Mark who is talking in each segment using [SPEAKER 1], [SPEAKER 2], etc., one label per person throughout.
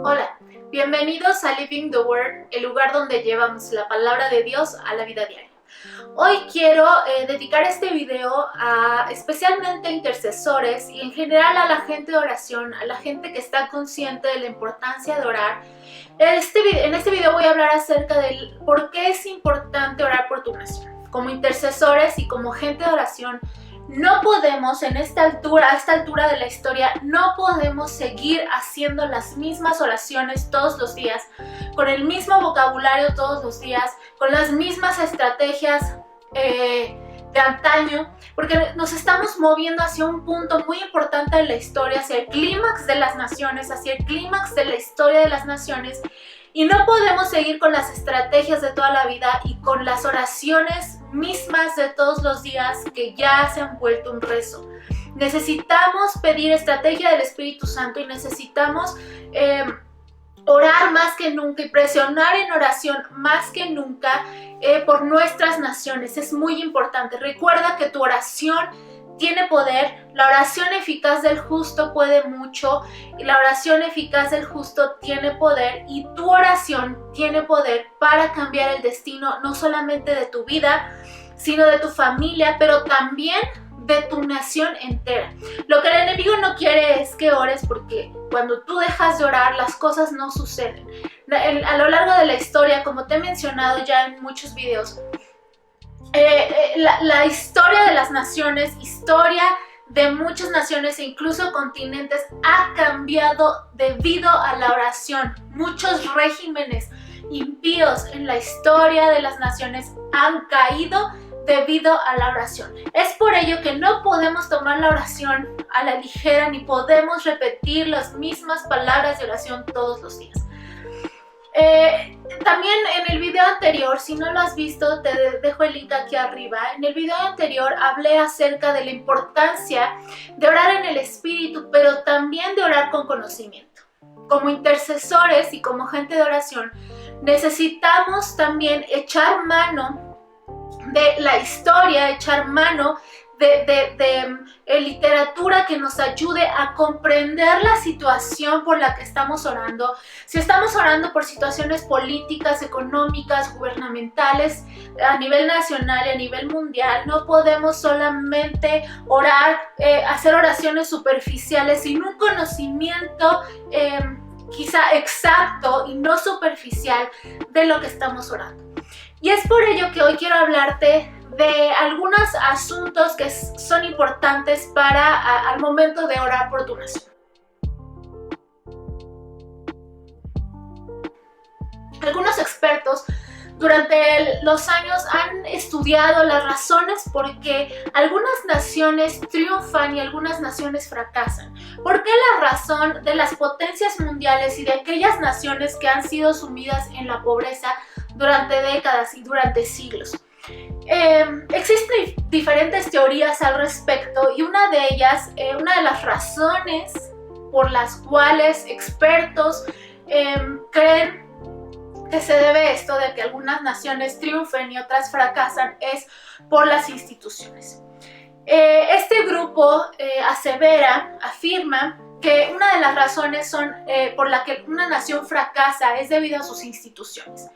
[SPEAKER 1] Hola, bienvenidos a Living the Word, el lugar donde llevamos la palabra de Dios a la vida diaria. Hoy quiero dedicar este video especialmente a intercesores y en general a la gente de oración, a la gente que está consciente de la importancia de orar. En este video voy a hablar acerca de por qué es importante orar por tu nación. Como intercesores y como gente de oración, no podemos a esta altura de la historia, no podemos seguir haciendo las mismas oraciones todos los días, con el mismo vocabulario todos los días, con las mismas estrategias de antaño, porque nos estamos moviendo hacia un punto muy importante de la historia, hacia el clímax de las naciones, hacia el clímax de la historia de las naciones, y no podemos seguir con las estrategias de toda la vida y con las oraciones mismas de todos los días que ya se han vuelto un rezo. Necesitamos pedir estrategia del Espíritu Santo y necesitamos orar más que nunca y presionar en oración más que nunca por nuestras naciones. Es muy importante. Recuerda que tu oración tiene poder, la oración eficaz del justo puede mucho, y la oración eficaz del justo tiene poder, y tu oración tiene poder para cambiar el destino no solamente de tu vida, sino de tu familia, pero también de tu nación entera. Lo que el enemigo no quiere es que ores, porque cuando tú dejas de orar, las cosas no suceden. A lo largo de la historia, como te he mencionado ya en muchos videos, la historia de las naciones, historia de muchas naciones e incluso continentes ha cambiado debido a la oración. Muchos regímenes impíos en la historia de las naciones han caído debido a la oración. Es por ello que no podemos tomar la oración a la ligera ni podemos repetir las mismas palabras de oración todos los días. También en el video anterior, si no lo has visto, te dejo el link aquí arriba. En el video anterior hablé acerca de la importancia de orar en el Espíritu, pero también de orar con conocimiento. Como intercesores y como gente de oración, necesitamos también echar mano de la historia, echar mano de literatura que nos ayude a comprender la situación por la que estamos orando. Si estamos orando por situaciones políticas, económicas, gubernamentales, a nivel nacional y a nivel mundial, no podemos solamente orar, hacer oraciones superficiales sin un conocimiento quizá exacto y no superficial de lo que estamos orando. Y es por ello que hoy quiero hablarte de algunos asuntos que son importantes al momento de orar por tu nación. Algunos expertos durante los años han estudiado las razones por qué algunas naciones triunfan y algunas naciones fracasan. ¿Por qué la razón de las potencias mundiales y de aquellas naciones que han sido sumidas en la pobreza durante décadas y durante siglos? Existen diferentes teorías al respecto y una de ellas, una de las razones por las cuales expertos creen que se debe esto de que algunas naciones triunfen y otras fracasan es por las instituciones. Este grupo afirma que una de las razones por la que una nación fracasa es debido a sus instituciones.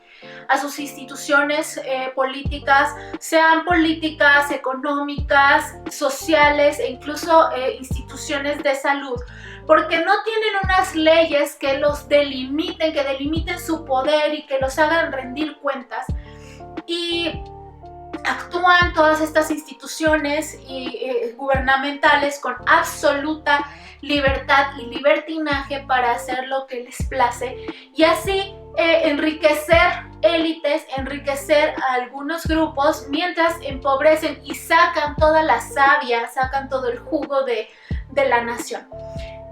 [SPEAKER 1] A sus instituciones políticas, sean políticas, económicas, sociales e incluso instituciones de salud, porque no tienen unas leyes que los delimiten, que delimiten su poder y que los hagan rendir cuentas, y actúan todas estas instituciones gubernamentales con absoluta libertad y libertinaje para hacer lo que les place y así enriquecer élites, enriquecer a algunos grupos mientras empobrecen y sacan toda la savia, sacan todo el jugo de la nación.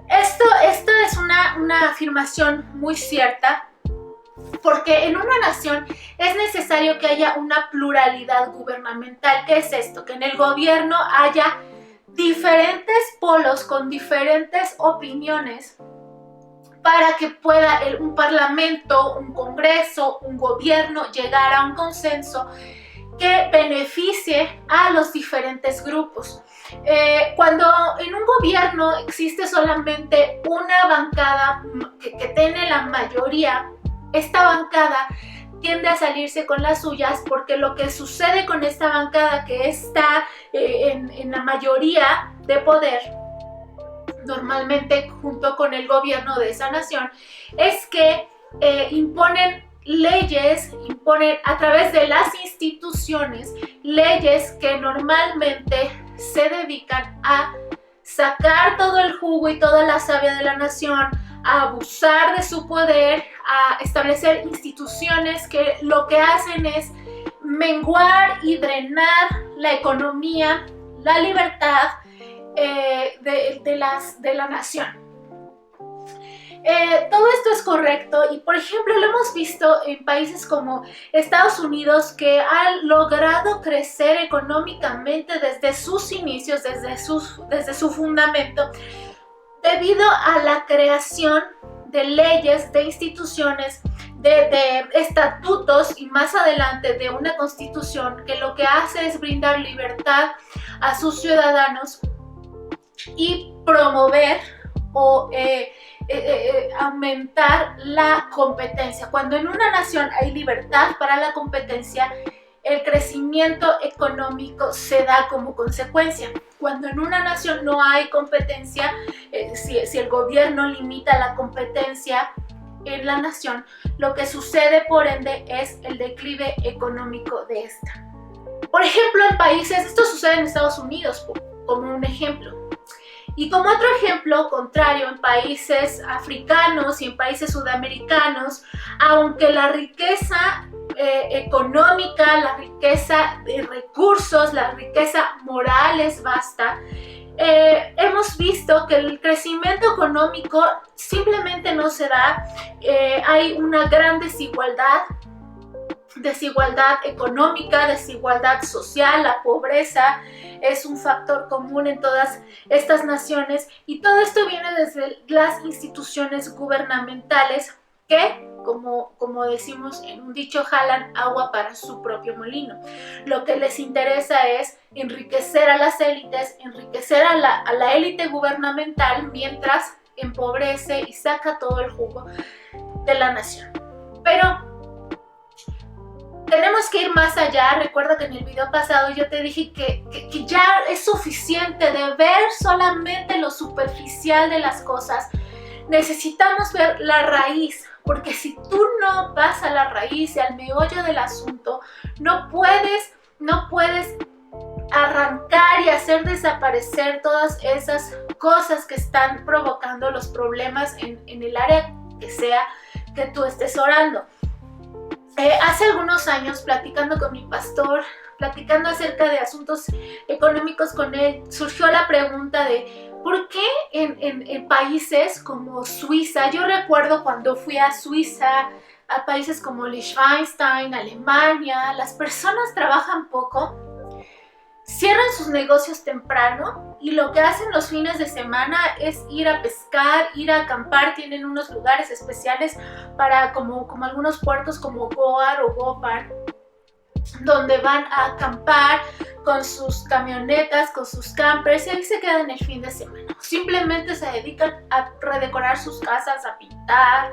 [SPEAKER 1] Esto es una afirmación muy cierta, porque en una nación es necesario que haya una pluralidad gubernamental. ¿Qué es esto? Que en el gobierno haya diferentes polos con diferentes opiniones para que pueda un parlamento, un congreso, un gobierno llegar a un consenso que beneficie a los diferentes grupos. Cuando en un gobierno existe solamente una bancada que tiene la mayoría, esta bancada tiende a salirse con las suyas, porque lo que sucede con esta bancada que está en la mayoría de poder, normalmente junto con el gobierno de esa nación, es que imponen leyes, imponen a través de las instituciones leyes que normalmente se dedican a sacar todo el jugo y toda la savia de la nación, a abusar de su poder, a establecer instituciones que lo que hacen es menguar y drenar la economía, la libertad de la nación. Todo esto es correcto y, por ejemplo, lo hemos visto en países como Estados Unidos, que han logrado crecer económicamente desde sus inicios, desde su fundamento, debido a la creación de leyes, de instituciones, de estatutos y más adelante de una constitución que lo que hace es brindar libertad a sus ciudadanos y promover o aumentar la competencia. Cuando en una nación hay libertad para la competencia, el crecimiento económico se da como consecuencia. Cuando en una nación no hay competencia, si el gobierno limita la competencia en la nación, lo que sucede por ende es el declive económico de esta. Por ejemplo, en países, esto sucede en Estados Unidos como un ejemplo. Y como otro ejemplo contrario, en países africanos y en países sudamericanos, aunque la riqueza económica, la riqueza de recursos, la riqueza moral es vasta, hemos visto que el crecimiento económico simplemente no se da. Hay una gran desigualdad económica, desigualdad social, la pobreza es un factor común en todas estas naciones, y todo esto viene desde las instituciones gubernamentales que, como decimos en un dicho, jalan agua para su propio molino. Lo que les interesa es enriquecer a las élites, enriquecer a la élite gubernamental, mientras empobrece y saca todo el jugo de la nación. Pero tenemos que ir más allá. Recuerda que en el video pasado yo te dije que ya es suficiente de ver solamente lo superficial de las cosas. Necesitamos ver la raíz, porque si tú no vas a la raíz y al meollo del asunto, no puedes arrancar y hacer desaparecer todas esas cosas que están provocando los problemas en el área que sea que tú estés orando. Hace algunos años, platicando con mi pastor, platicando acerca de asuntos económicos con él, surgió la pregunta de ¿por qué en países como Suiza? Yo recuerdo cuando fui a Suiza, a países como Liechtenstein, Alemania, las personas trabajan poco, cierran sus negocios temprano y lo que hacen los fines de semana es ir a pescar, ir a acampar. Tienen unos lugares especiales para como algunos puertos como Goar o Gopar, donde van a acampar con sus camionetas, con sus campers, y ahí se quedan el fin de semana. Simplemente se dedican a redecorar sus casas, a pintar,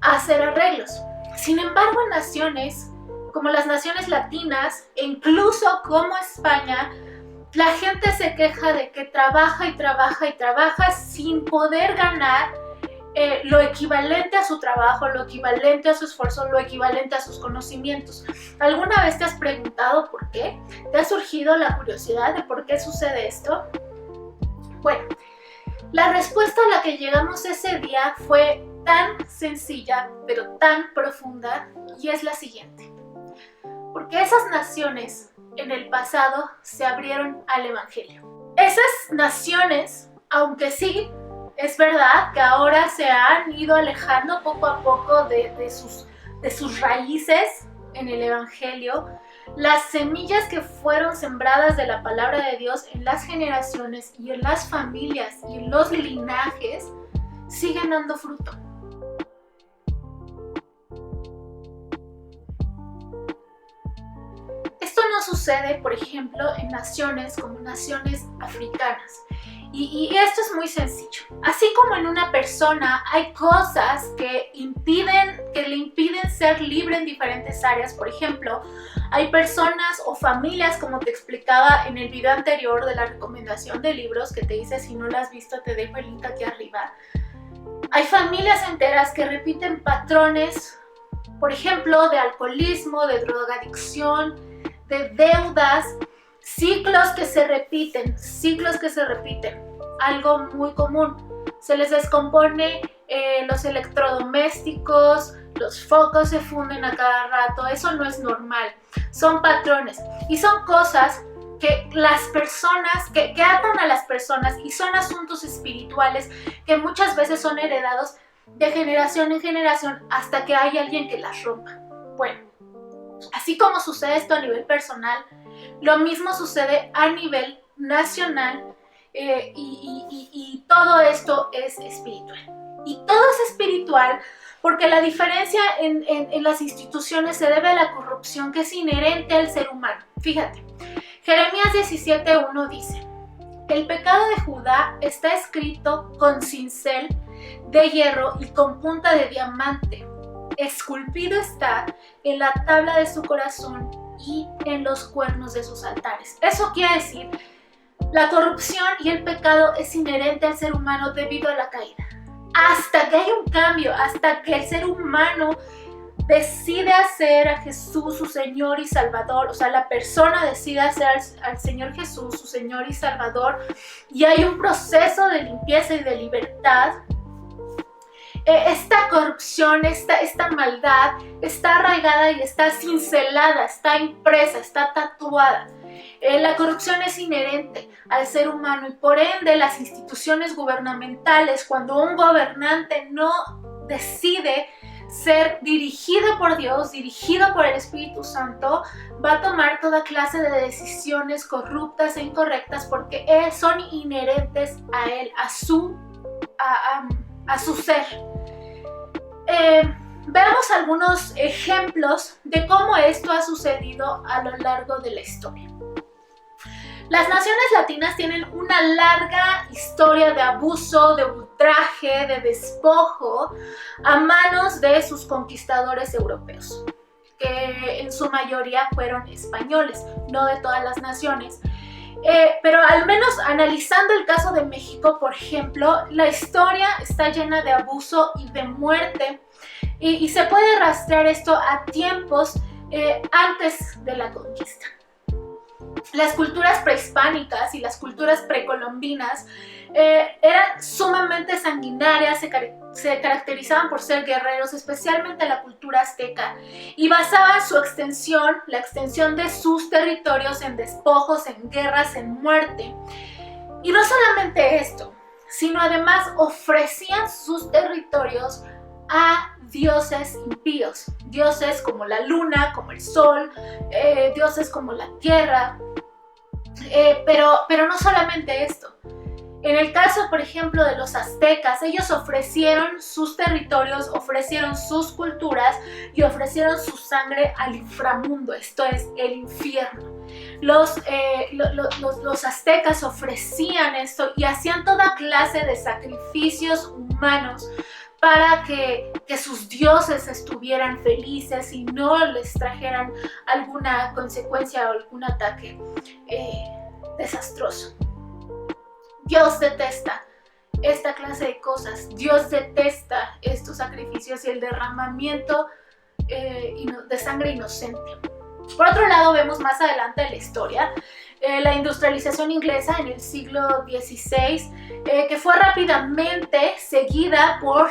[SPEAKER 1] a hacer arreglos. Sin embargo, en naciones como las naciones latinas e incluso como España, la gente se queja de que trabaja y trabaja y trabaja sin poder ganar lo equivalente a su trabajo, lo equivalente a su esfuerzo, lo equivalente a sus conocimientos. ¿Alguna vez te has preguntado por qué? ¿Te ha surgido la curiosidad de por qué sucede esto? Bueno, la respuesta a la que llegamos ese día fue tan sencilla, pero tan profunda, y es la siguiente. Porque esas naciones en el pasado se abrieron al Evangelio. Esas naciones, aunque sí es verdad que ahora se han ido alejando poco a poco de sus raíces en el Evangelio, las semillas que fueron sembradas de la palabra de Dios en las generaciones y en las familias y en los linajes siguen dando fruto. Esto no sucede, por ejemplo, en naciones como naciones africanas. Y esto es muy sencillo. Así como en una persona hay cosas que le impiden ser libre en diferentes áreas. Por ejemplo, hay personas o familias, como te explicaba en el video anterior de la recomendación de libros, que te dice, si no lo has visto, te dejo el link aquí arriba. Hay familias enteras que repiten patrones, por ejemplo, de alcoholismo, de drogadicción, de deudas, ciclos que se repiten. Algo muy común. Se les descompone los electrodomésticos, los focos se funden a cada rato. Eso no es normal. Son patrones y son cosas que las personas, que atan a las personas, y son asuntos espirituales que muchas veces son heredados de generación en generación hasta que hay alguien que las rompa. Bueno, así como sucede esto a nivel personal, lo mismo sucede a nivel nacional, y todo esto es espiritual. Y todo es espiritual porque la diferencia en las instituciones se debe a la corrupción que es inherente al ser humano. Fíjate, Jeremías 17:1 dice: el pecado de Judá está escrito con cincel de hierro y con punta de diamante. Esculpido está en la tabla de su corazón y en los cuernos de sus altares. Eso quiere decir, la corrupción y el pecado es inherente al ser humano debido a la caída. Hasta que hay un cambio, hasta que el ser humano decide hacer a Jesús su Señor y Salvador, o sea, la persona decide hacer al Señor Jesús su Señor y Salvador, y hay un proceso de limpieza y de libertad. Esta corrupción, esta maldad está arraigada y está cincelada, está impresa, está tatuada. La corrupción es inherente al ser humano y por ende las instituciones gubernamentales, cuando un gobernante no decide ser dirigido por Dios, dirigido por el Espíritu Santo, va a tomar toda clase de decisiones corruptas e incorrectas porque son inherentes a él, a su ser. Veamos algunos ejemplos de cómo esto ha sucedido a lo largo de la historia. Las naciones latinas tienen una larga historia de abuso, de ultraje, de despojo a manos de sus conquistadores europeos, que en su mayoría fueron españoles, no de todas las naciones. Pero al menos analizando el caso de México, por ejemplo, la historia está llena de abuso y de muerte, y se puede rastrear esto a tiempos antes de la conquista. Las culturas prehispánicas y las culturas precolombinas eran sumamente sanguinarias, se caracterizaban por ser guerreros, especialmente la cultura azteca, y basaban su extensión, la extensión de sus territorios, en despojos, en guerras, en muerte. Y no solamente esto, sino además ofrecían sus territorios a dioses impíos, dioses como la luna, como el sol, dioses como la tierra, pero no solamente esto. En el caso, por ejemplo, de los aztecas, ellos ofrecieron sus territorios, ofrecieron sus culturas y ofrecieron su sangre al inframundo, esto es, el infierno. Los aztecas ofrecían esto y hacían toda clase de sacrificios humanos para que sus dioses estuvieran felices y no les trajeran alguna consecuencia o algún ataque desastroso. Dios detesta esta clase de cosas. Dios detesta estos sacrificios y el derramamiento de sangre inocente. Por otro lado, vemos más adelante en la historia la industrialización inglesa en el siglo XVI, que fue rápidamente seguida por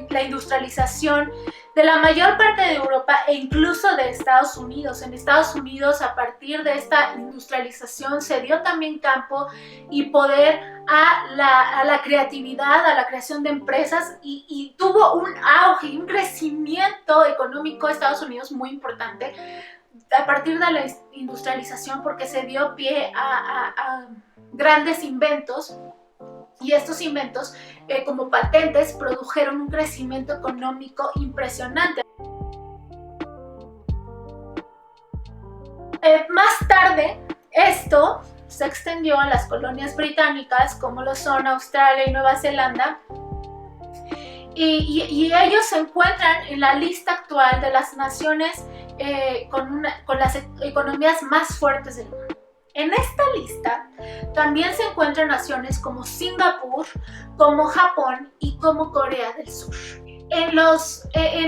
[SPEAKER 1] la industrialización de la mayor parte de Europa e incluso de Estados Unidos. En Estados Unidos, a partir de esta industrialización, se dio también campo y poder a la creatividad, a la creación de empresas, y tuvo un auge y un crecimiento económico de Estados Unidos muy importante a partir de la industrialización, porque se dio pie a grandes inventos. Y estos inventos, como patentes, produjeron un crecimiento económico impresionante. Más tarde, esto se extendió a las colonias británicas, como lo son Australia y Nueva Zelanda, y ellos se encuentran en la lista actual de las naciones con las economías más fuertes del mundo. En esta lista también se encuentran naciones como Singapur, como Japón y como Corea del Sur. En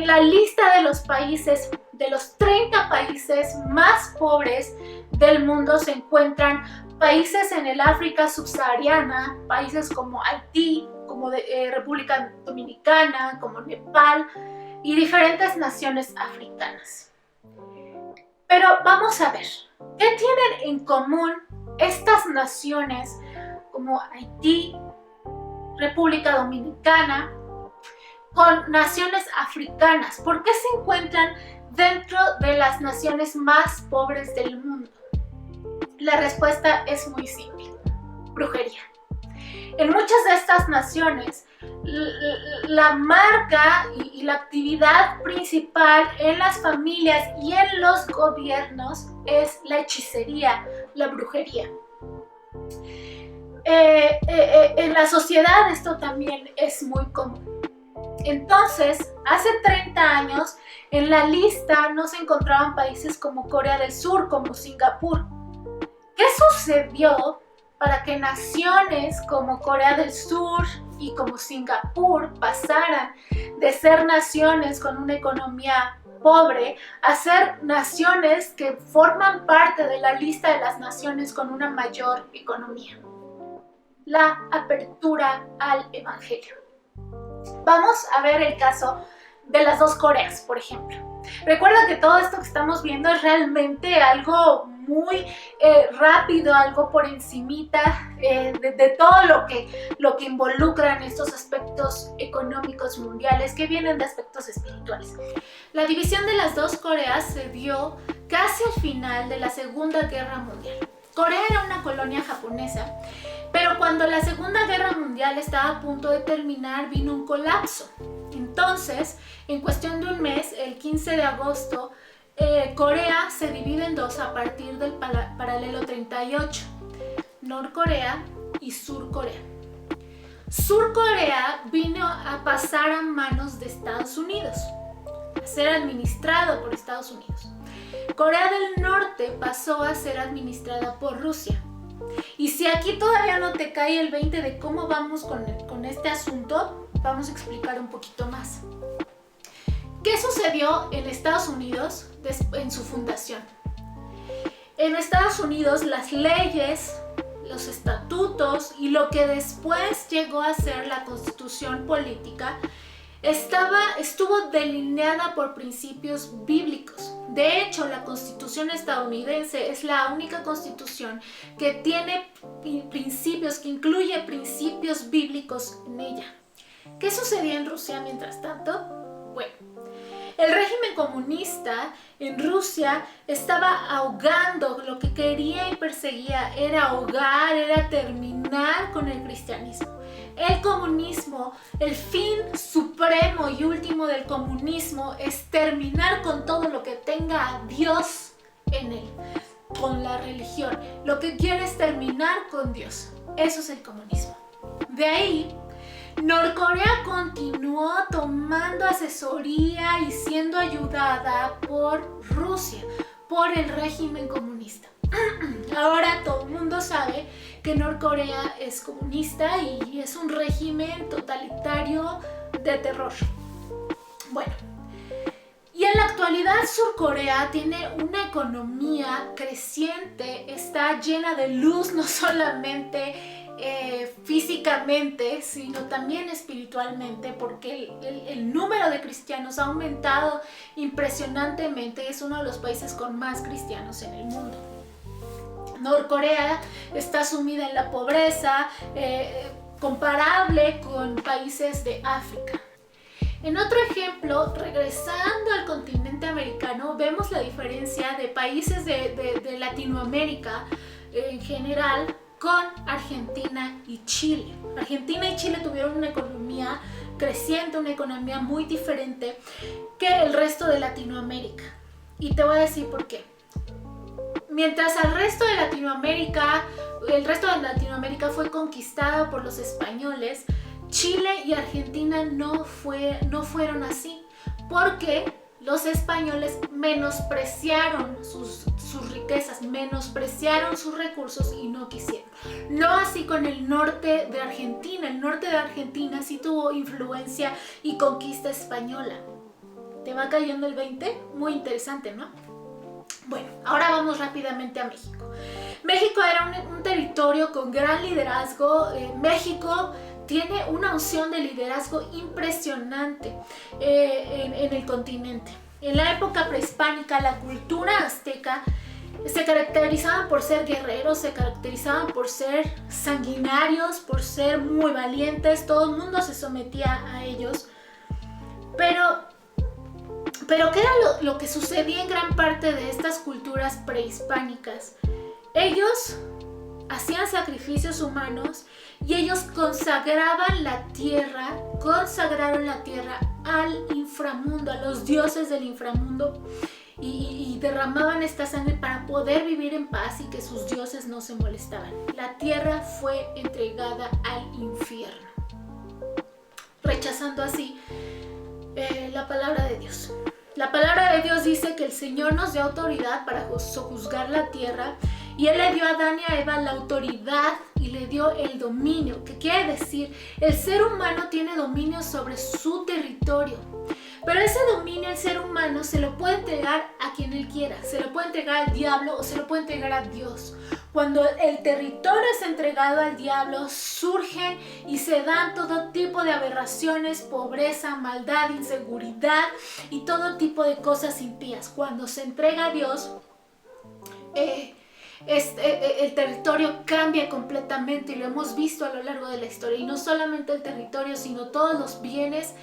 [SPEAKER 1] la lista de los países, de los 30 países más pobres del mundo, se encuentran países en el África subsahariana, países como Haití, como República Dominicana, como Nepal y diferentes naciones africanas. Pero vamos a ver, ¿qué tienen en común estas naciones como Haití, República Dominicana, con naciones africanas? ¿Por qué se encuentran dentro de las naciones más pobres del mundo? La respuesta es muy simple: brujería. En muchas de estas naciones, la marca y la actividad principal en las familias y en los gobiernos es la hechicería, la brujería. En la sociedad esto también es muy común. Entonces, hace 30 años, en la lista no se encontraban países como Corea del Sur, como Singapur. ¿Qué sucedió para que naciones como Corea del Sur y como Singapur pasaran de ser naciones con una economía pobre a ser naciones que forman parte de la lista de las naciones con una mayor economía? La apertura al Evangelio. Vamos a ver el caso de las dos Coreas, por ejemplo. Recuerda que todo esto que estamos viendo es realmente algo muy rápido, algo por encimita de todo lo que involucran estos aspectos económicos mundiales que vienen de aspectos espirituales. La división de las dos Coreas se dio casi al final de la Segunda Guerra Mundial. Corea era una colonia japonesa, pero cuando la Segunda Guerra Mundial estaba a punto de terminar, vino un colapso. Entonces, en cuestión de un mes, el 15 de agosto, Corea se divide en dos a partir del paralelo 38, Norcorea y Surcorea. Surcorea vino a pasar a manos de Estados Unidos, a ser administrado por Estados Unidos. Corea del Norte pasó a ser administrada por Rusia. Y si aquí todavía no te cae el 20 de cómo vamos con este asunto, vamos a explicar un poquito más. ¿Qué sucedió en Estados Unidos en su fundación? En Estados Unidos las leyes, los estatutos y lo que después llegó a ser la constitución política estuvo delineada por principios bíblicos. De hecho, la Constitución estadounidense es la única constitución que tiene principios, que incluye principios bíblicos en ella. ¿Qué sucedía en Rusia mientras tanto? Bueno, el régimen comunista en Rusia estaba ahogando, lo que quería y perseguía era ahogar, era terminar con el cristianismo. El comunismo, el fin supremo y último del comunismo es terminar con todo lo que tenga a Dios en él, con la religión. Lo que quiere es terminar con Dios. Eso es el comunismo. De ahí, Norcorea continuó tomando asesoría y siendo ayudada por Rusia, por el régimen comunista. Ahora todo el mundo sabe que Norcorea es comunista y es un régimen totalitario de terror. Bueno, y en la actualidad Surcorea tiene una economía creciente, está llena de luz, no solamente físicamente, sino también espiritualmente, porque el número de cristianos ha aumentado impresionantemente. Es uno de los países con más cristianos en el mundo. Norcorea está sumida en la pobreza, comparable con países de África. En otro ejemplo, regresando al continente americano, vemos la diferencia de países de Latinoamérica en general con Argentina y Chile. Argentina y Chile tuvieron una economía creciente, una economía muy diferente que el resto de Latinoamérica. Y te voy a decir por qué. Mientras el resto de Latinoamérica fue conquistada por los españoles, Chile y Argentina no fueron así, porque los españoles menospreciaron sus riquezas, menospreciaron sus recursos y no quisieron. No así con el norte de Argentina. El norte de Argentina sí tuvo influencia y conquista española. ¿Te va cayendo el 20? Muy interesante, ¿no? Bueno, ahora vamos rápidamente a México. México era un territorio con gran liderazgo. México tiene una unción de liderazgo impresionante en el continente. En la época prehispánica, la cultura azteca se caracterizaban por ser guerreros, se caracterizaban por ser sanguinarios, por ser muy valientes. Todo el mundo se sometía a ellos. Pero ¿qué era lo que sucedía en gran parte de estas culturas prehispánicas? Ellos hacían sacrificios humanos y ellos consagraron la tierra al inframundo, a los dioses del inframundo, y derramaban esta sangre para poder vivir en paz y que sus dioses no se molestaban. La tierra fue entregada al infierno, rechazando así la palabra de Dios. La palabra de Dios dice que el Señor nos dio autoridad para sojuzgar la tierra, y Él le dio a Adán y a Eva la autoridad y le dio el dominio, que quiere decir, el ser humano tiene dominio sobre su territorio. Pero ese dominio el ser humano se lo puede entregar a quien él quiera, se lo puede entregar al diablo o se lo puede entregar a Dios. Cuando el territorio es entregado al diablo, surgen y se dan todo tipo de aberraciones, pobreza, maldad, inseguridad y todo tipo de cosas impías. Cuando se entrega a Dios, el territorio cambia completamente, y lo hemos visto a lo largo de la historia. Y no solamente el territorio, sino todos los bienes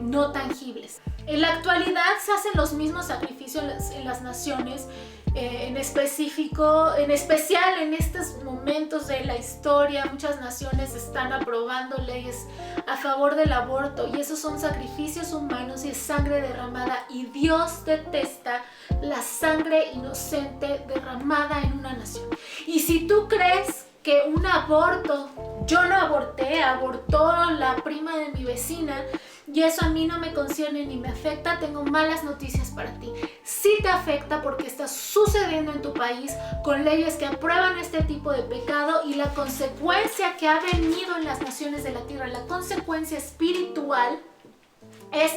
[SPEAKER 1] no tangibles. En la actualidad se hacen los mismos sacrificios en las naciones, en especial en estos momentos de la historia. Muchas naciones están aprobando leyes a favor del aborto, y esos son sacrificios humanos y es sangre derramada, y Dios detesta la sangre inocente derramada en una nación. Y si tú crees que un aborto, yo no aborté, abortó la prima de mi vecina, y eso a mí no me concierne ni me afecta, tengo malas noticias para ti. Sí te afecta, porque está sucediendo en tu país con leyes que aprueban este tipo de pecado, y la consecuencia que ha venido en las naciones de la tierra, la consecuencia espiritual, es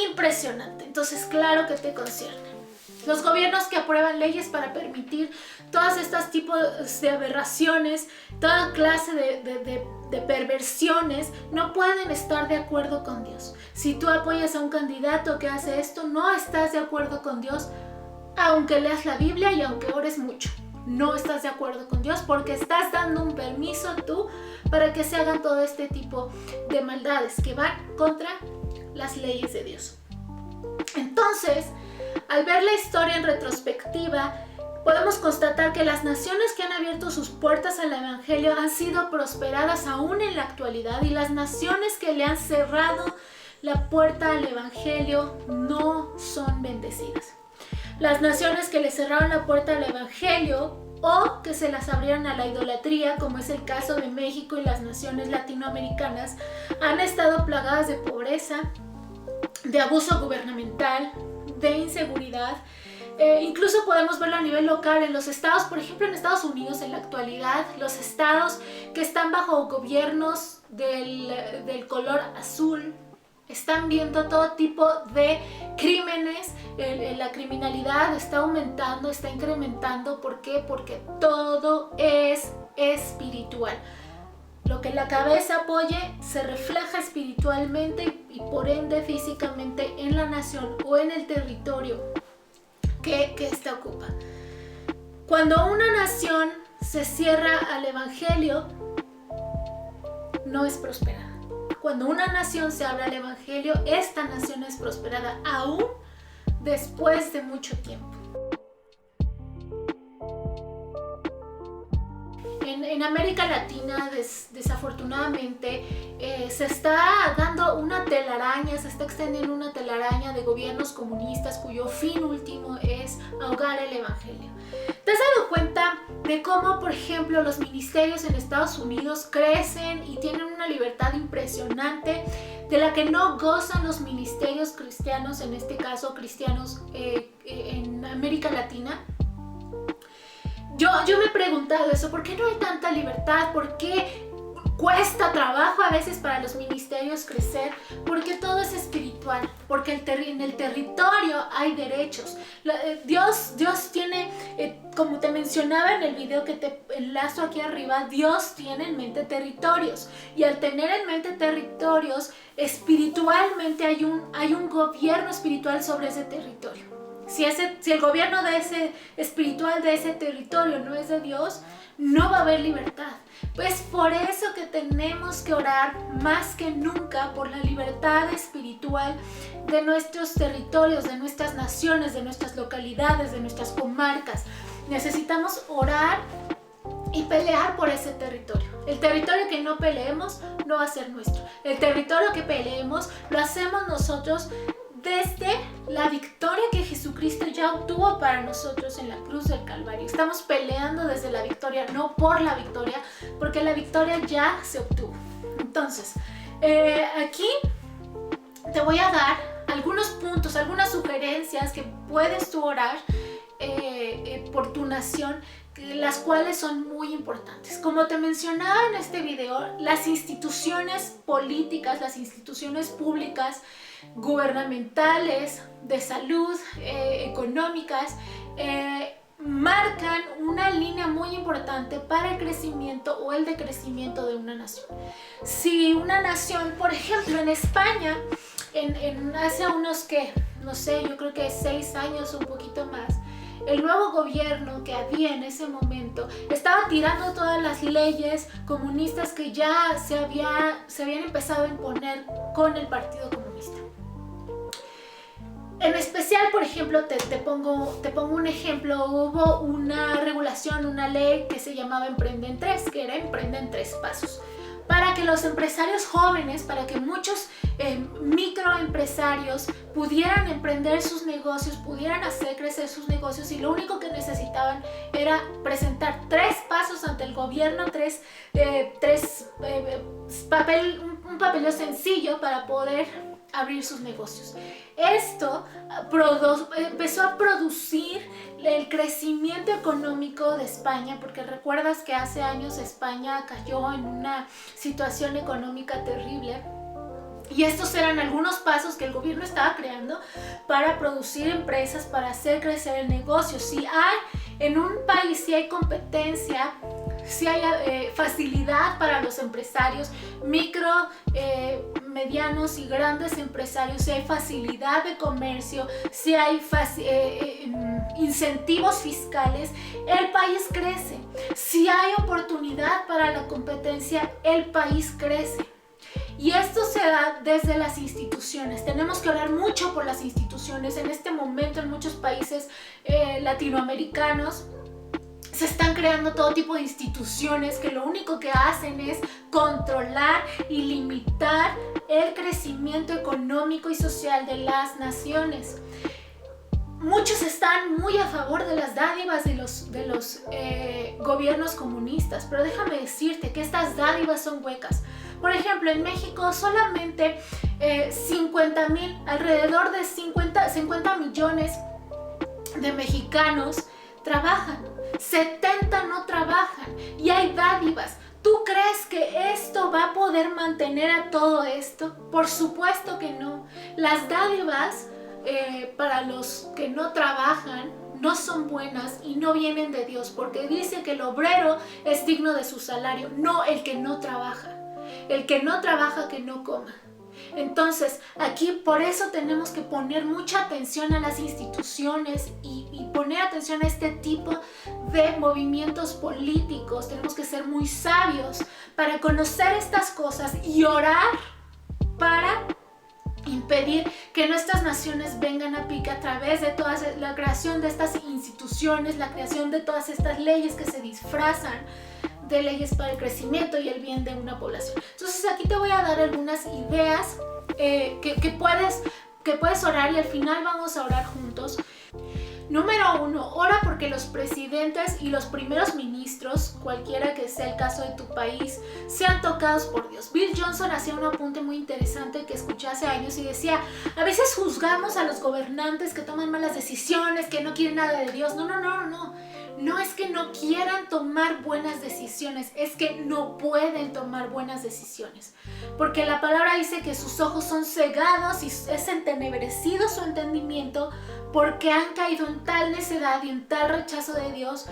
[SPEAKER 1] impresionante. Entonces, claro que te concierne. Los gobiernos que aprueban leyes para permitir todas estas tipos de aberraciones, toda clase de perversiones, no pueden estar de acuerdo con Dios. Si tú apoyas a un candidato que hace esto, no estás de acuerdo con Dios, aunque leas la Biblia y aunque ores mucho. No estás de acuerdo con Dios, porque estás dando un permiso tú para que se hagan todo este tipo de maldades que van contra las leyes de Dios. Entonces, al ver la historia en retrospectiva, podemos constatar que las naciones que han abierto sus puertas al Evangelio han sido prosperadas aún en la actualidad, y las naciones que le han cerrado la puerta al Evangelio no son bendecidas. Las naciones que le cerraron la puerta al Evangelio, o que se las abrieron a la idolatría, como es el caso de México y las naciones latinoamericanas, han estado plagadas de pobreza, de abuso gubernamental, de inseguridad. Incluso podemos verlo a nivel local en los estados. Por ejemplo, en Estados Unidos en la actualidad, los estados que están bajo gobiernos del color azul están viendo todo tipo de crímenes. La criminalidad está aumentando, está incrementando. ¿Por qué? Porque todo es espiritual. Lo que la cabeza apoye se refleja espiritualmente y por ende físicamente en la nación o en el territorio que ésta ocupa. Cuando una nación se cierra al Evangelio, no es prosperada. Cuando una nación se abre al Evangelio, esta nación es prosperada aún después de mucho tiempo. En en América Latina desafortunadamente se está dando una telaraña, se está extendiendo una telaraña de gobiernos comunistas cuyo fin último es ahogar el evangelio. ¿Te has dado cuenta de cómo, por ejemplo, los ministerios en Estados Unidos crecen y tienen una libertad impresionante de la que no gozan los ministerios cristianos, en este caso cristianos en América Latina? Yo me he preguntado eso, ¿por qué no hay tanta libertad? ¿Por qué cuesta trabajo a veces para los ministerios crecer? Porque todo es espiritual, porque en el territorio hay derechos. Dios tiene, como te mencionaba en el video que te enlazo aquí arriba, Dios tiene en mente territorios, y al tener en mente territorios, espiritualmente hay un gobierno espiritual sobre ese territorio. Si el gobierno espiritual de ese territorio no es de Dios, no va a haber libertad. Pues por eso que tenemos que orar más que nunca por la libertad espiritual de nuestros territorios, de nuestras naciones, de nuestras localidades, de nuestras comarcas. Necesitamos orar y pelear por ese territorio. El territorio que no peleemos no va a ser nuestro. El territorio que peleemos lo hacemos nosotros desde la victoria que Jesucristo ya obtuvo para nosotros en la cruz del Calvario. Estamos peleando desde la victoria, no por la victoria, porque la victoria ya se obtuvo. Entonces, aquí te voy a dar algunos puntos, algunas sugerencias que puedes tú orar por tu nación, las cuales son muy importantes. Como te mencionaba en este video, las instituciones políticas, las instituciones públicas, gubernamentales, de salud, económicas, marcan una línea muy importante para el crecimiento o el decrecimiento de una nación. Si una nación, por ejemplo en España, hace unos no sé, yo creo que 6 años o un poquito más, el nuevo gobierno que había en ese momento estaba tirando todas las leyes comunistas que ya se habían empezado a imponer con el Partido Comunista. En especial, por ejemplo, te pongo un ejemplo. Hubo una regulación, una ley que se llamaba Emprende en 3, que era Emprende en 3 pasos. Para que los empresarios jóvenes, para que muchos microempresarios pudieran emprender sus negocios, pudieran hacer crecer sus negocios, y lo único que necesitaban era presentar 3 pasos ante el gobierno, un papeleo sencillo para poder abrir sus negocios. Esto empezó a producir el crecimiento económico de España, porque recuerdas que hace años España cayó en una situación económica terrible. Y estos eran algunos pasos que el gobierno estaba creando para producir empresas, para hacer crecer el negocio. En un país, si hay competencia, si hay facilidad para los empresarios, micro, medianos y grandes empresarios, si hay facilidad de comercio, si hay incentivos fiscales, el país crece. Si hay oportunidad para la competencia, el país crece. Y esto se da desde las instituciones. Tenemos que orar mucho por las instituciones. En este momento, en muchos países latinoamericanos, se están creando todo tipo de instituciones que lo único que hacen es controlar y limitar el crecimiento económico y social de las naciones. Muchos están muy a favor de las dádivas de los gobiernos comunistas, pero déjame decirte que estas dádivas son huecas. Por ejemplo, en México solamente 50,000, alrededor de 50 millones de mexicanos trabajan, 70 no trabajan y hay dádivas. ¿Tú crees que esto va a poder mantener a todo esto? Por supuesto que no. Las dádivas para los que no trabajan no son buenas y no vienen de Dios, porque dice que el obrero es digno de su salario, no el que no trabaja. El que no trabaja, que no coma. Entonces, aquí por eso tenemos que poner mucha atención a las instituciones y poner atención a este tipo de movimientos políticos. Tenemos que ser muy sabios para conocer estas cosas y orar para impedir que nuestras naciones vengan a pique a través de toda la creación de estas instituciones, la creación de todas estas leyes que se disfrazan de leyes para el crecimiento y el bien de una población. Entonces aquí te voy a dar algunas ideas que puedes orar, y al final vamos a orar juntos. Número 1, ora porque los presidentes y los primeros ministros, cualquiera que sea el caso de tu país, sean tocados por Dios. Bill Johnson hacía un apunte muy interesante que escuché hace años y decía: a veces juzgamos a los gobernantes que toman malas decisiones, que no quieren nada de Dios. No es que no quieran tomar buenas decisiones, es que no pueden tomar buenas decisiones. Porque la palabra dice que sus ojos son cegados y es entenebrecido su entendimiento, porque han caído en tal necedad y en tal rechazo de Dios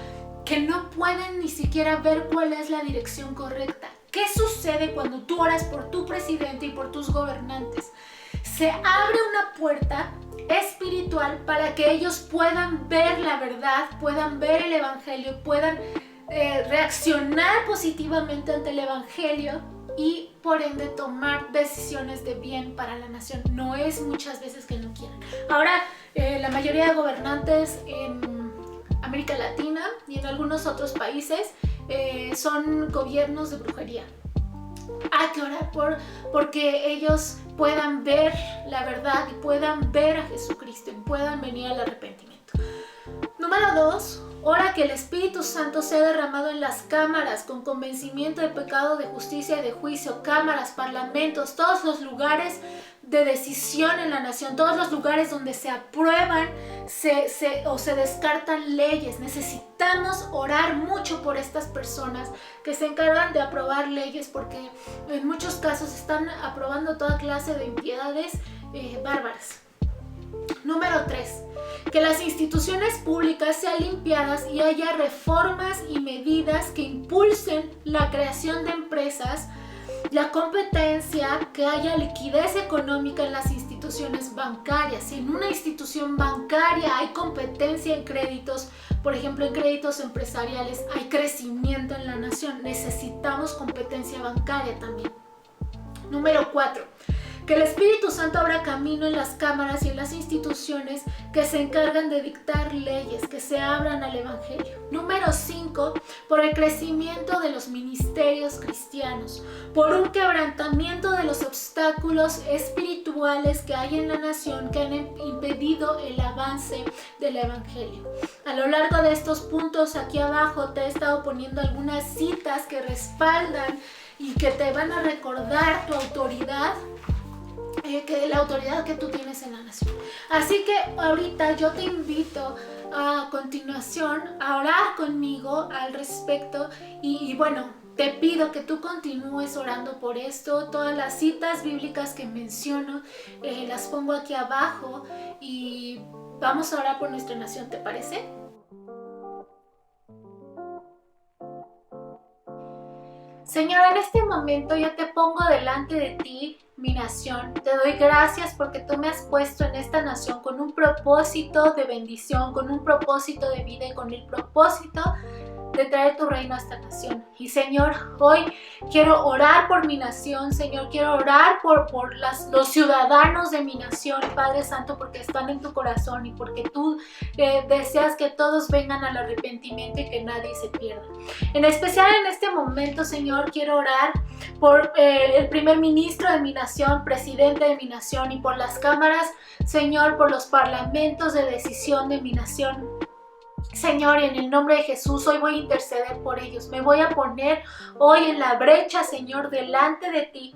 [SPEAKER 1] que no pueden ni siquiera ver cuál es la dirección correcta. ¿Qué sucede cuando tú oras por tu presidente y por tus gobernantes? Se abre una puerta espiritual para que ellos puedan ver la verdad, puedan ver el evangelio, puedan reaccionar positivamente ante el evangelio y por ende tomar decisiones de bien para la nación. No es muchas veces que no quieran. Ahora, la mayoría de gobernantes en América Latina y en algunos otros países son gobiernos de brujería. Hay que orar porque ellos puedan ver la verdad y puedan ver a Jesucristo y puedan venir al arrepentimiento. Número 2, ora que el Espíritu Santo sea derramado en las cámaras con convencimiento de pecado, de justicia y de juicio. Cámaras, parlamentos, todos los lugares de decisión en la nación, todos los lugares donde se aprueban o se descartan leyes. Necesitamos orar mucho por estas personas que se encargan de aprobar leyes, porque en muchos casos están aprobando toda clase de impiedades bárbaras. Número 3, que las instituciones públicas sean limpiadas y haya reformas y medidas que impulsen la creación de empresas, la competencia, que haya liquidez económica en las instituciones bancarias. Si en una institución bancaria hay competencia en créditos, por ejemplo en créditos empresariales, hay crecimiento en la nación. Necesitamos competencia bancaria también. Número 4, que el Espíritu Santo abra camino en las cámaras y en las instituciones que se encargan de dictar leyes, que se abran al Evangelio. Número 5, por el crecimiento de los ministerios cristianos, por un quebrantamiento de los obstáculos espirituales que hay en la nación que han impedido el avance del Evangelio. A lo largo de estos puntos aquí abajo te he estado poniendo algunas citas que respaldan y que te van a recordar tu autoridad, que la autoridad que tú tienes en la nación. Así que ahorita yo te invito a continuación a orar conmigo al respecto y bueno, te pido que tú continúes orando por esto. Todas las citas bíblicas que menciono las pongo aquí abajo y vamos a orar por nuestra nación, ¿te parece? Señor, en este momento yo te pongo delante de ti mi nación. Te doy gracias porque tú me has puesto en esta nación con un propósito de bendición, con un propósito de vida y con el propósito de traer tu reino a esta nación. Y Señor, hoy quiero orar por mi nación, Señor, quiero orar por los ciudadanos de mi nación, Padre Santo, porque están en tu corazón y porque tú deseas que todos vengan al arrepentimiento y que nadie se pierda. En especial en este momento, Señor, quiero orar por el primer ministro de mi nación, presidente de mi nación, y por las cámaras, Señor, por los parlamentos de decisión de mi nación. Señor, en el nombre de Jesús, hoy voy a interceder por ellos. Me voy a poner hoy en la brecha, Señor, delante de ti,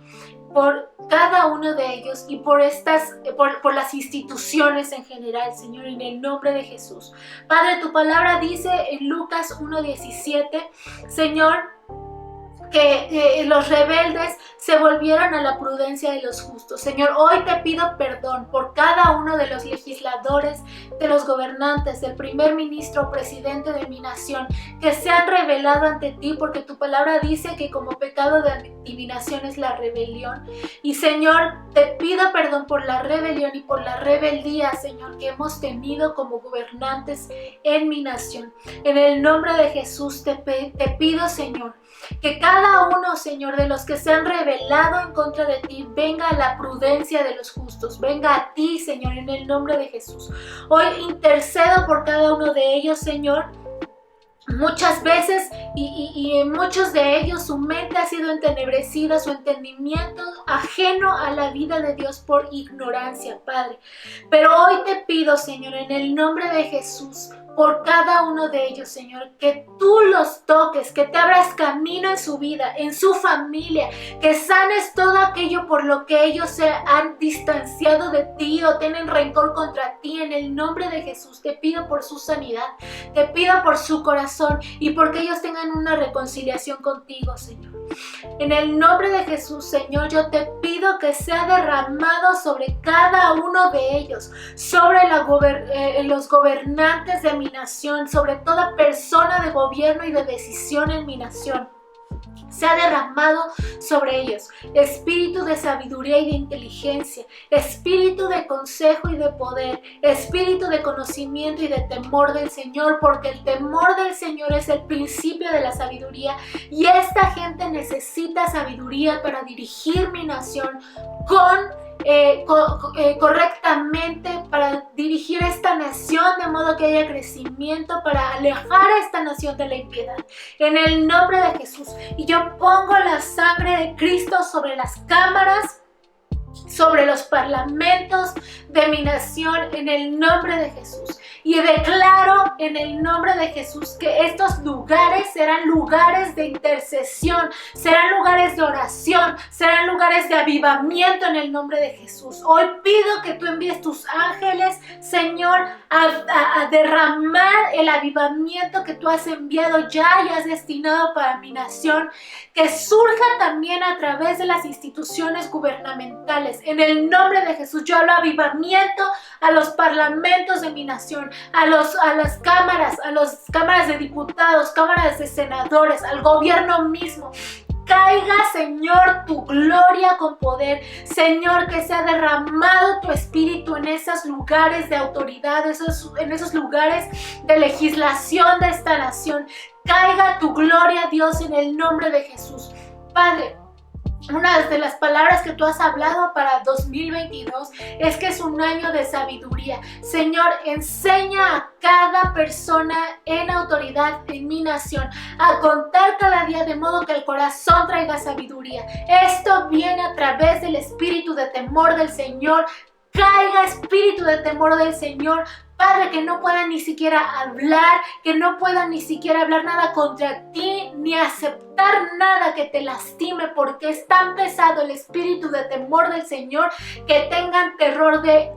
[SPEAKER 1] por cada uno de ellos y por las instituciones en general, Señor, en el nombre de Jesús. Padre, tu palabra dice en Lucas 1:17, Señor, que los rebeldes se volvieron a la prudencia de los justos. Señor, hoy te pido perdón por cada uno de los legisladores, de los gobernantes, del primer ministro, presidente de mi nación, que se han rebelado ante ti, porque tu palabra dice que como pecado de adivinación es la rebelión. Y Señor, te pido perdón por la rebelión y por la rebeldía, Señor, que hemos tenido como gobernantes en mi nación. En el nombre de Jesús te pido, Señor, que cada uno, Señor, de los que se han rebelado en contra de ti, venga a la prudencia de los justos, venga a ti, Señor, en el nombre de Jesús. Hoy intercedo por cada uno de ellos, Señor, muchas veces y en muchos de ellos su mente ha sido entenebrecida, su entendimiento ajeno a la vida de Dios por ignorancia, Padre. Pero hoy te pido, Señor, en el nombre de Jesús, por cada uno de ellos, Señor, que tú los toques, que te abras camino en su vida, en su familia, que sanes todo aquello por lo que ellos se han distanciado de ti o tienen rencor contra ti. En el nombre de Jesús te pido por su sanidad, te pido por su corazón y porque ellos tengan una reconciliación contigo, Señor. En el nombre de Jesús, Señor, yo te pido que sea derramado sobre cada uno de ellos, sobre los gobernantes de mi nación, sobre toda persona de gobierno y de decisión en mi nación. Sea derramado sobre ellos espíritu de sabiduría y de inteligencia, espíritu de consejo y de poder, espíritu de conocimiento y de temor del Señor, porque el temor del Señor es el principio de la sabiduría y esta gente necesita sabiduría para dirigir mi nación correctamente, para dirigir esta nación de modo que haya crecimiento, para alejar a esta nación de la impiedad. En el nombre de Jesús. Y yo pongo la sangre de Cristo sobre las cámaras, sobre los parlamentos de mi nación, en el nombre de Jesús. Y declaro en el nombre de Jesús que estos lugares serán lugares de intercesión, serán lugares de oración, serán lugares de avivamiento en el nombre de Jesús. Hoy pido que tú envíes tus ángeles, Señor, a derramar el avivamiento que tú has enviado ya y has destinado para mi nación, que surja también a través de las instituciones gubernamentales. En el nombre de Jesús yo hablo avivamiento a los parlamentos de mi nación, a las cámaras de diputados, cámaras de senadores, al gobierno mismo. Caiga, Señor, tu gloria con poder. Señor, que sea derramado tu espíritu en esos lugares de autoridad, en esos lugares de legislación de esta nación. Caiga tu gloria, Dios, en el nombre de Jesús. Padre, una de las palabras que tú has hablado para 2022 es que es un año de sabiduría. Señor, enseña a cada persona en autoridad en mi nación a contar cada día de modo que el corazón traiga sabiduría. Esto viene a través del espíritu de temor del Señor. Caiga espíritu de temor del Señor, Padre, que no puedan ni siquiera hablar, que no puedan ni siquiera hablar nada contra ti, ni aceptar nada que te lastime, porque es tan pesado el espíritu de temor del Señor que tengan terror de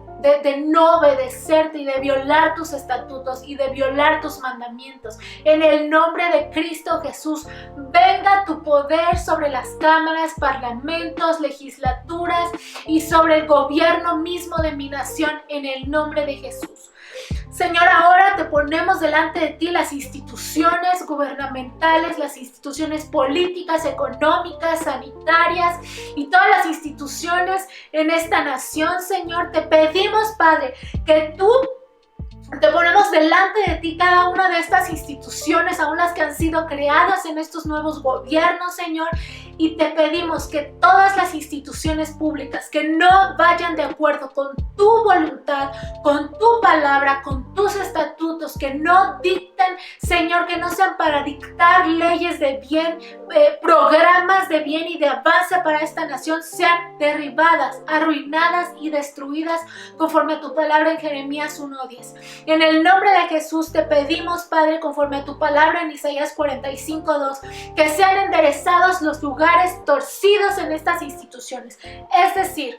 [SPEAKER 1] no obedecerte y de violar tus estatutos y de violar tus mandamientos. En el nombre de Cristo Jesús, venga tu poder sobre las cámaras, parlamentos, legislaturas y sobre el gobierno mismo de mi nación, en el nombre de Jesús. Señor, ahora te ponemos delante de ti las instituciones gubernamentales, las instituciones políticas, económicas, sanitarias y todas las instituciones en esta nación. Señor, te pedimos, Padre, que tú te ponemos delante de ti cada una de estas instituciones, aún las que han sido creadas en estos nuevos gobiernos, Señor, y te pedimos que todas las instituciones públicas que no vayan de acuerdo con tu voluntad, con tu palabra, con tus estatutos, que no dicten, Señor, que no sean para dictar leyes de bien, programas de bien y de avance para esta nación, sean derribadas, arruinadas y destruidas conforme a tu palabra en Jeremías 1:10. En el nombre de Jesús te pedimos, Padre, conforme a tu palabra en Isaías 45:2, que sean enderezados los lugares torcidos en estas instituciones. Es decir,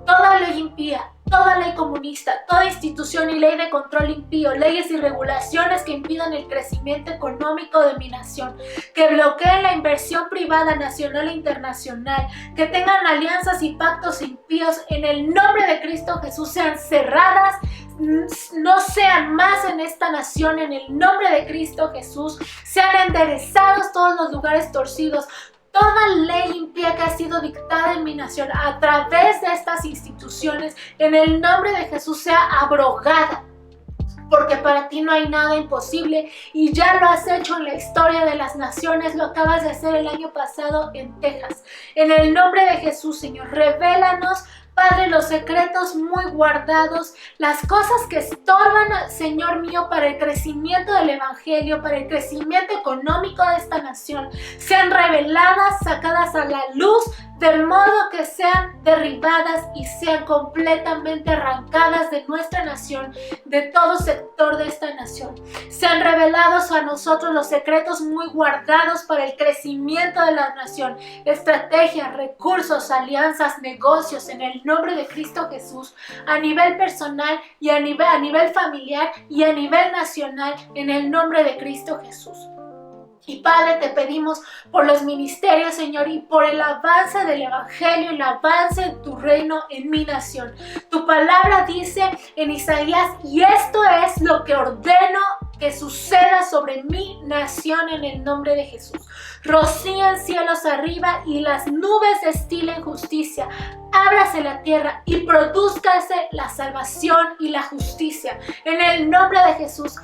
[SPEAKER 1] toda ley impía, toda ley comunista, toda institución y ley de control impío, leyes y regulaciones que impidan el crecimiento económico de mi nación, que bloqueen la inversión privada nacional e internacional, que tengan alianzas y pactos impíos, en el nombre de Cristo Jesús sean cerradas, no sean más en esta nación, en el nombre de Cristo Jesús, sean enderezados todos los lugares torcidos. Toda ley impía que ha sido dictada en mi nación a través de estas instituciones, en el nombre de Jesús sea abrogada. Porque para ti no hay nada imposible y ya lo has hecho en la historia de las naciones, lo acabas de hacer el año pasado en Texas. En el nombre de Jesús, Señor, revélanos Padre, los secretos muy guardados, las cosas que estorban, Señor mío, para el crecimiento del Evangelio, para el crecimiento económico de esta nación, sean reveladas, sacadas a la luz, de modo que sean derribadas y sean completamente arrancadas de nuestra nación, de todo sector de esta nación. Sean revelados a nosotros los secretos muy guardados para el crecimiento de la nación, estrategias, recursos, alianzas, negocios, en el nombre de Cristo Jesús, a nivel personal y a nivel familiar y a nivel nacional, en el nombre de Cristo Jesús. Y Padre, te pedimos por los ministerios, Señor, y por el avance del Evangelio, el avance de tu reino en mi nación. Tu palabra dice en Isaías, y esto es lo que ordeno que suceda sobre mi nación en el nombre de Jesús. Rocíen cielos arriba y las nubes destilen justicia. Ábrase la tierra y produzcase la salvación y la justicia. En el nombre de Jesús.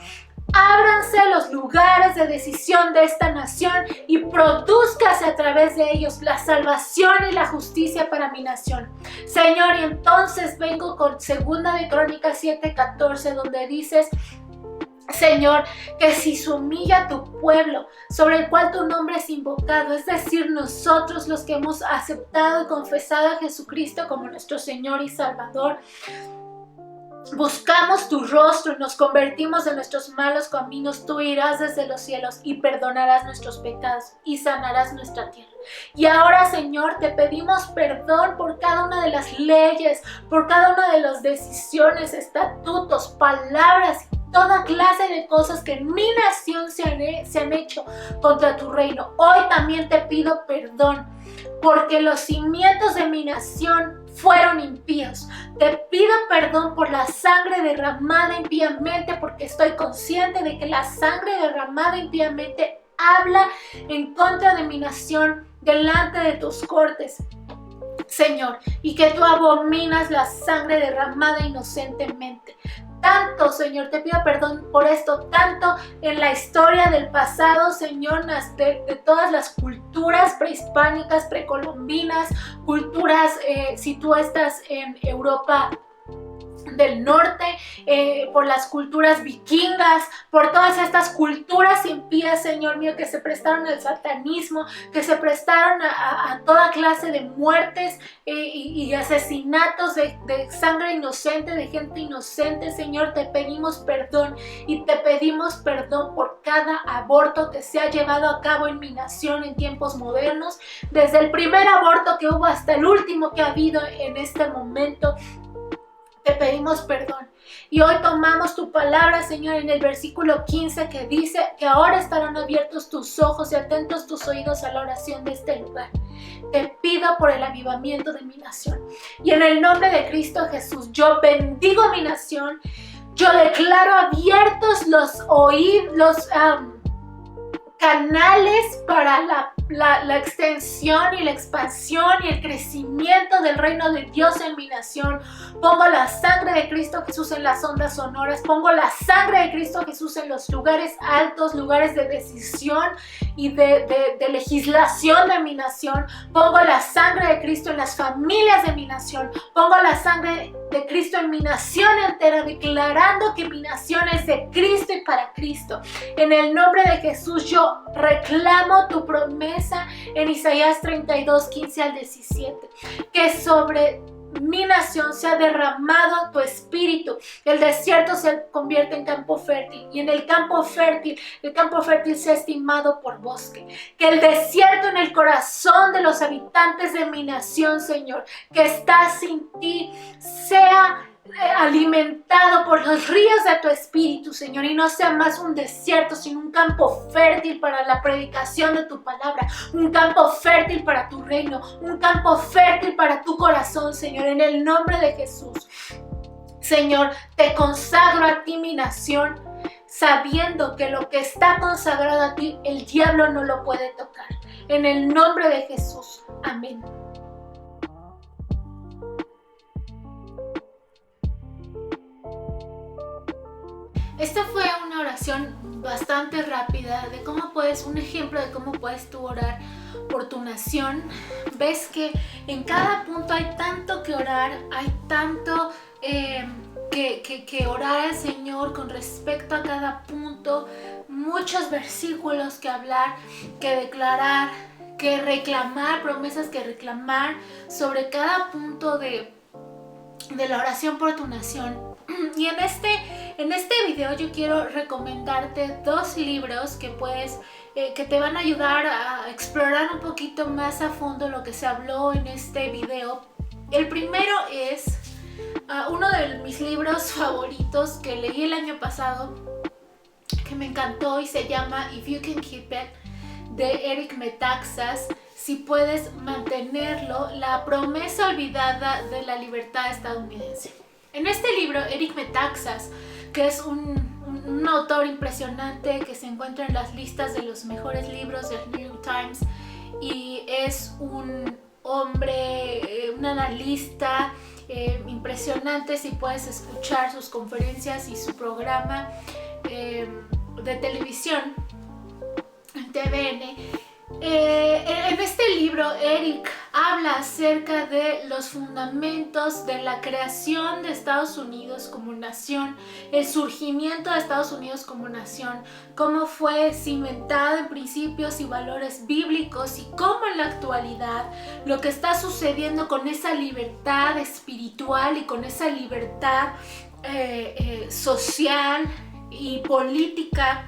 [SPEAKER 1] Ábranse los lugares de decisión de esta nación y produzcase a través de ellos la salvación y la justicia para mi nación. Señor, y entonces vengo con 2 de Crónicas 7:14, donde dices, Señor, que si se humilla tu pueblo, sobre el cual tu nombre es invocado, es decir, nosotros los que hemos aceptado y confesado a Jesucristo como nuestro Señor y Salvador, buscamos tu rostro y nos convertimos de nuestros malos caminos, tú irás desde los cielos y perdonarás nuestros pecados y sanarás nuestra tierra. Y ahora, Señor, te pedimos perdón por cada una de las leyes, por cada una de las decisiones, estatutos, palabras, toda clase de cosas que en mi nación se han hecho contra tu reino. Hoy también te pido perdón porque los cimientos de mi nación fueron impíos. Te pido perdón por la sangre derramada impíamente, porque estoy consciente de que la sangre derramada impíamente habla en contra de mi nación delante de tus cortes, Señor, y que tú abominas la sangre derramada inocentemente. Tanto, Señor, te pido perdón por esto, tanto en la historia del pasado, Señor, de todas las culturas prehispánicas, precolombinas, culturas, si tú estás en Europa del norte, por las culturas vikingas, por todas estas culturas impías, Señor mío, que se prestaron al satanismo, que se prestaron a toda clase de muertes y asesinatos de sangre inocente, de gente inocente. Señor, te pedimos perdón y te pedimos perdón por cada aborto que se ha llevado a cabo en mi nación en tiempos modernos, desde el primer aborto que hubo hasta el último que ha habido en este momento. Te pedimos perdón. Y hoy tomamos tu palabra, Señor, en el versículo 15, que dice que ahora estarán abiertos tus ojos y atentos tus oídos a la oración de este lugar. Te pido por el avivamiento de mi nación. Y en el nombre de Cristo Jesús, yo bendigo mi nación. Yo declaro abiertos los canales para la extensión y la expansión y el crecimiento del reino de Dios en mi nación. Pongo la sangre de Cristo Jesús en las ondas sonoras, pongo la sangre de Cristo Jesús en los lugares altos, lugares de decisión y de legislación de mi nación. Pongo la sangre de Cristo en las familias de mi nación, pongo la sangre de Cristo en mi nación entera, declarando que mi nación es de Cristo y para Cristo. En el nombre de Jesús yo reclamo tu promesa en Isaías 32, 15 al 17, que sobre mi nación se ha derramado tu espíritu, el desierto se convierte en campo fértil y en el campo fértil se ha estimado por bosque. Que el desierto en el corazón de los habitantes de mi nación, Señor, que está sin ti, sea alimentado por los ríos de tu espíritu, Señor, y no sea más un desierto, sino un campo fértil para la predicación de tu palabra, un campo fértil para tu reino, un campo fértil para tu corazón, Señor, en el nombre de Jesús. Señor, te consagro a ti mi nación, sabiendo que lo que está consagrado a ti, el diablo no lo puede tocar. En el nombre de Jesús. Amén. Esta fue una oración bastante rápida de cómo puedes, un ejemplo de cómo puedes tú orar por tu nación, ves que en cada punto hay tanto que orar, hay tanto que orar al Señor con respecto a cada punto, muchos versículos que hablar, que declarar, que reclamar, promesas que reclamar sobre cada punto de la oración por tu nación. Y en este video yo quiero recomendarte 2 libros que que te van a ayudar a explorar un poquito más a fondo lo que se habló en este video. El primero es uno de mis libros favoritos que leí el año pasado, que me encantó, y se llama If You Can Keep It, de Eric Metaxas. Si puedes mantenerlo, la promesa olvidada de la libertad estadounidense. En este libro, Eric Metaxas, que es un autor impresionante que se encuentra en las listas de los mejores libros del New York Times, y es un hombre, un analista impresionante. Si puedes escuchar sus conferencias y su programa de televisión en TVN. En este libro Eric habla acerca de los fundamentos de la creación de Estados Unidos como nación, el surgimiento de Estados Unidos como nación, cómo fue cimentado en principios y valores bíblicos, y cómo en la actualidad lo que está sucediendo con esa libertad espiritual y con esa libertad social y política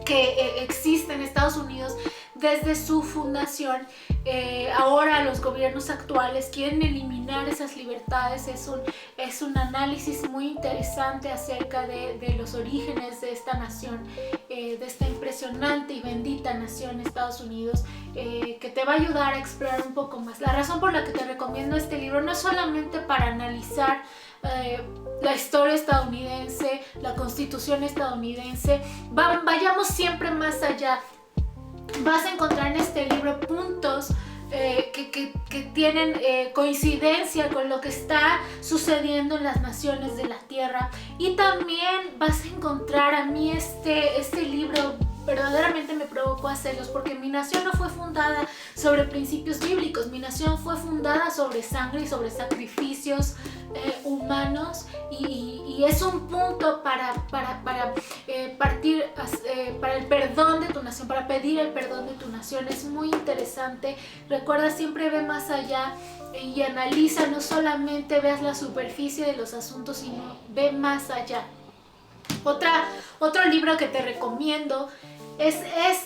[SPEAKER 1] que existe en Estados Unidos desde su fundación. Ahora los gobiernos actuales quieren eliminar esas libertades. Es un análisis muy interesante acerca de los orígenes de esta nación, de esta impresionante y bendita nación Estados Unidos, que te va a ayudar a explorar un poco más. La razón por la que te recomiendo este libro no es solamente para analizar la historia estadounidense, la constitución estadounidense. Vayamos siempre más allá. Vas a encontrar en este libro puntos que tienen coincidencia con lo que está sucediendo en las naciones de la tierra. Y también vas a encontrar, a mí este libro verdaderamente me provocó hacerlos, porque mi nación no fue fundada sobre principios bíblicos. Mi nación fue fundada sobre sangre y sobre sacrificios humanos, y es un punto para partir para el perdón de tu nación, para pedir el perdón de tu nación. Es muy interesante. Recuerda, siempre ve más allá y analiza, no solamente veas la superficie de los asuntos, sino ve más allá. Otro libro que te recomiendo es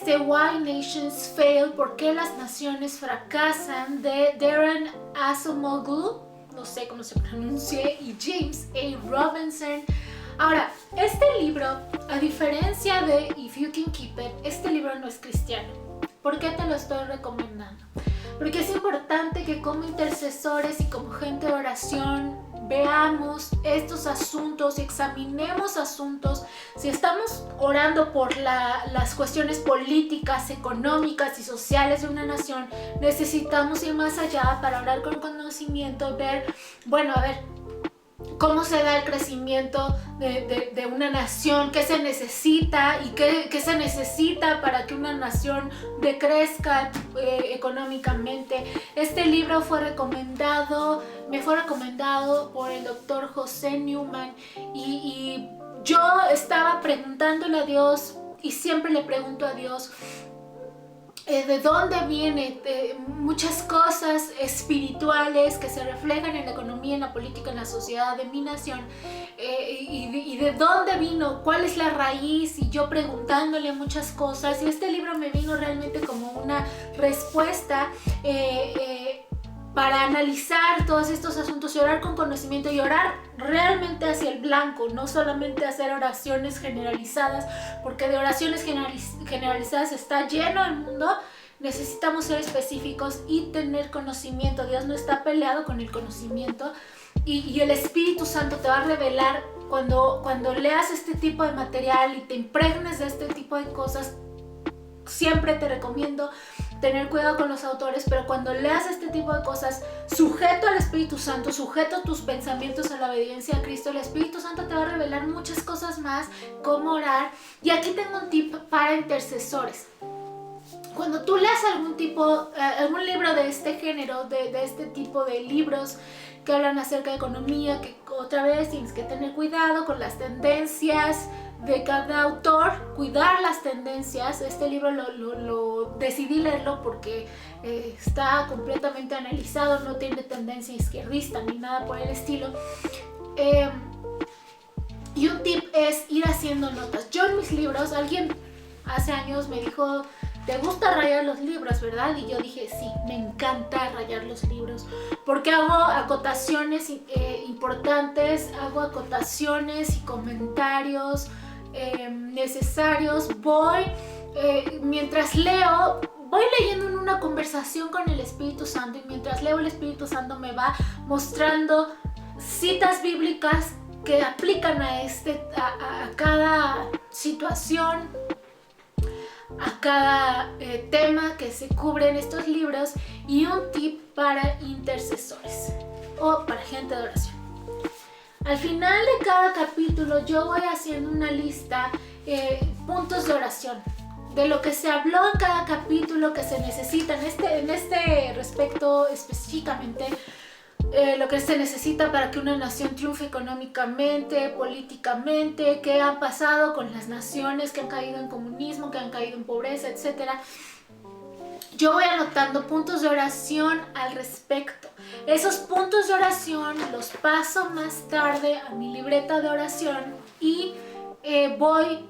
[SPEAKER 1] Why Nations Fail, ¿por qué las naciones fracasan?, de Darren Acemoglu, no sé cómo se pronuncie, y James A. Robinson. Ahora, este libro, a diferencia de If You Can Keep It, este libro no es cristiano. ¿Por qué te lo estoy recomendando? Porque es importante que como intercesores y como gente de oración veamos estos asuntos y examinemos asuntos. Si estamos orando por las cuestiones políticas, económicas y sociales de una nación, necesitamos ir más allá para orar con conocimiento, ver, bueno, a ver, cómo se da el crecimiento de una nación, qué se necesita y qué se necesita para que una nación decrezca económicamente. Este libro me fue recomendado por el doctor José Newman, y yo estaba preguntándole a Dios, y siempre le pregunto a Dios, de dónde viene muchas cosas espirituales que se reflejan en la economía, en la política, en la sociedad de mi nación, y de dónde vino, cuál es la raíz, y yo preguntándole muchas cosas, y este libro me vino realmente como una respuesta para analizar todos estos asuntos y orar con conocimiento, y orar realmente hacia el blanco, no solamente hacer oraciones generalizadas, porque de oraciones generalizadas está lleno el mundo. Necesitamos ser específicos y tener conocimiento. Dios no está peleado con el conocimiento, y el Espíritu Santo te va a revelar cuando leas este tipo de material y te impregnes de este tipo de cosas. Siempre te recomiendo tener cuidado con los autores, pero cuando leas este tipo de cosas, sujeto al Espíritu Santo, sujeto tus pensamientos a la obediencia a Cristo, el Espíritu Santo te va a revelar muchas cosas más, cómo orar. Y aquí tengo un tip para intercesores. cuando tú leas algún libro de este género, de este tipo de libros que hablan acerca de economía, que otra vez tienes que tener cuidado con las tendencias de cada autor, cuidar las tendencias. Este libro lo decidí leerlo porque está completamente analizado, no tiene tendencia izquierdista ni nada por el estilo. Y un tip es ir haciendo notas. Yo en mis libros, alguien hace años me dijo: ¿te gusta rayar los libros, verdad? Y yo dije: sí, me encanta rayar los libros, porque hago acotaciones importantes, hago acotaciones y comentarios necesarios. Mientras leo, voy leyendo en una conversación con el Espíritu Santo, y mientras leo, el Espíritu Santo me va mostrando citas bíblicas que aplican a cada situación, a cada tema que se cubre en estos libros, y un tip para intercesores o para gente de oración. Al final de cada capítulo yo voy haciendo una lista, puntos de oración, de lo que se habló en cada capítulo que se necesita en este respecto específicamente. Lo que se necesita para que una nación triunfe económicamente, políticamente, qué ha pasado con las naciones que han caído en comunismo, que han caído en pobreza, etc. Yo voy anotando puntos de oración al respecto. Esos puntos de oración los paso más tarde a mi libreta de oración y voy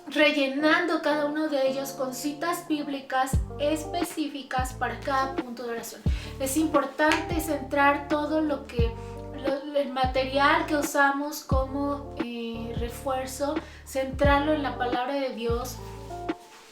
[SPEAKER 1] rellenando cada uno de ellos con citas bíblicas específicas para cada punto de oración. Es importante centrar todo el material que usamos como refuerzo, centrarlo en la palabra de Dios.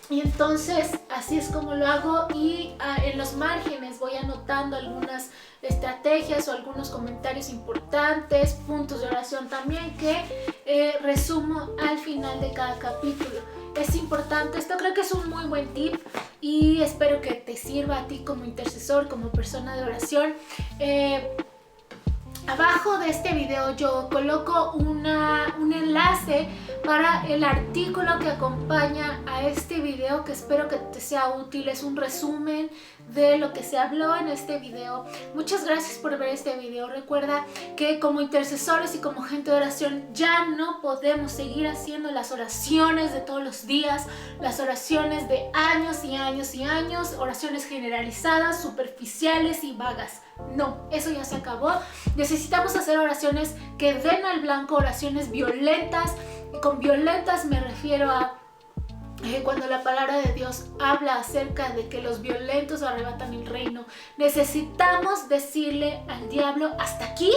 [SPEAKER 1] Y entonces así es como lo hago, y en los márgenes voy anotando algunas estrategias o algunos comentarios importantes, puntos de oración también que resumo al final de cada capítulo. Es importante, esto creo que es un muy buen tip y espero que te sirva a ti como intercesor, como persona de oración. Abajo de este video yo coloco un enlace para el artículo que acompaña a este video, que espero que te sea útil. Es un resumen de lo que se habló en este video. Muchas gracias por ver este video. Recuerda que como intercesores y como gente de oración ya no podemos seguir haciendo las oraciones de todos los días, las oraciones de años y años y años, oraciones generalizadas, superficiales y vagas. No, eso ya se acabó. Necesitamos hacer oraciones que den al blanco, oraciones violentas. Y con violentas me refiero a cuando la palabra de Dios habla acerca de que los violentos arrebatan el reino. Necesitamos decirle al diablo: hasta aquí,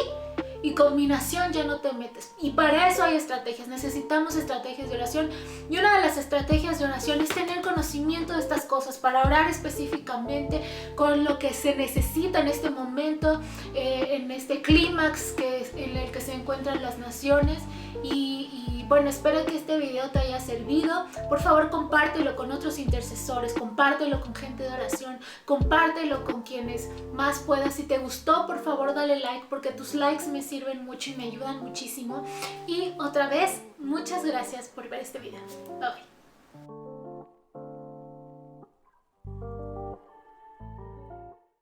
[SPEAKER 1] y con mi nación ya no te metes. Y para eso hay estrategias. Necesitamos estrategias de oración, y una de las estrategias de oración es tener conocimiento de estas cosas para orar específicamente con lo que se necesita en este momento, en este clímax en el que se encuentran las naciones. Y bueno, espero que este video te haya servido. Por favor, compártelo con otros intercesores, compártelo con gente de oración, compártelo con quienes más puedas. Si te gustó, por favor dale like, porque tus likes me sirven mucho y me ayudan muchísimo. Y otra vez, muchas gracias por ver este video. Bye bye.